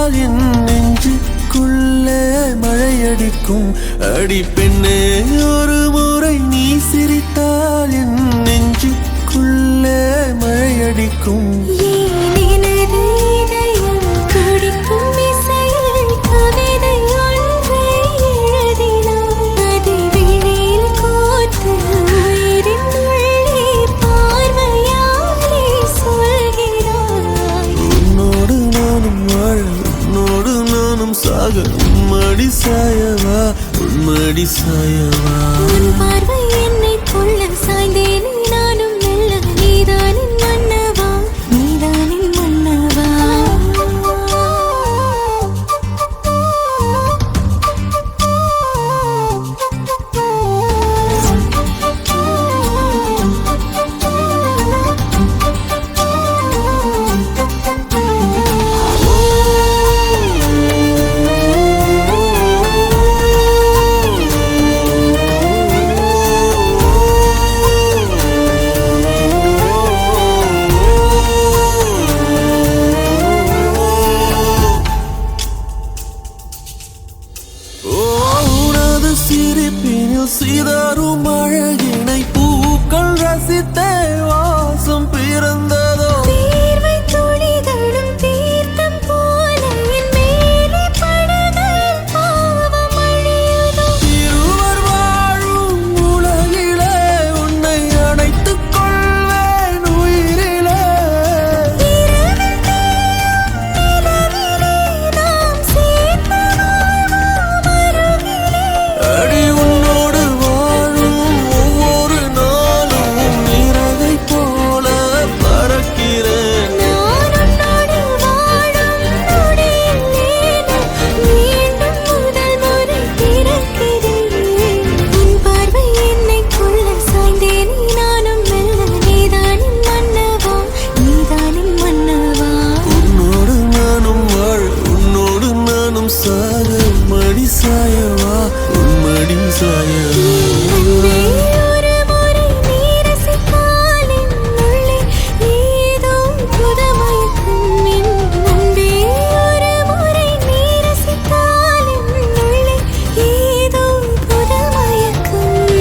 சிரித்தால் என் நெஞ்சுக்குள்ளே மழையடிக்கும். அடி பெண்ணே ஒரு முறை நீ சிரித்தால் என் நெஞ்சுக்குள்ளே மழையடிக்கும். சாக உம்மடி சாயவா உம்மடி சாயவா. உன் பார்வை என்னை கொள்ள சாய்ந்தேனே நானும் மெல்ல. நீதானின் மன்னவா நீதானின் மன்னவா. சிரிப்பினில் சிதறும் அழகினை பூக்கள் ரசித்தே வாசம் பிறந்ததோ. தீர்வை துளிகளும் தீர்த்தம் போல என் மேலே படுகையில் பாவம் அழியுதோ. இருவர் வாழும் உலகிலே உன்னை அணைத்துக் கொள்வேன் உயிரிலே. இரவில் தேயும் நிலவிலே நாம் சேர்ந்து வாழ்வோம் அருகிலே. அடி உன்னோடு வாழும் ஒவ்வொரு நாளும் இறகை போல பறக்கிறேன். நான் உன்னோடு வாழும் நொடியில் மீண்டும் முதல் முறை பிறக்கிறேன். உன் பார்வை என்னை கொள்ள சாய்ந்தேனே நானும் மெல்ல. நீதானின் மன்னவா நீதானின் மன்னவா. உன்னோடு நானும் வாழ உன்னோடு நானும் சாக மடி சாயவா உன்மடி சாயவா. அன்பே ஒரு முறை நீ ரசித்தால் என் உள்ளே ஏதோ புதுமயக்கம். அன்பே ஒரு முறை நீ ரசித்தால் என் உள்ளே ஏதோ புதுமயக்கம்.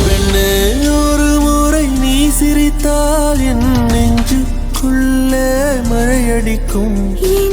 பெண்ணே ஒரு முறை நீ சிரித்தால் என் நெஞ்சுக்குள்ளே மழையடிக்கும். என்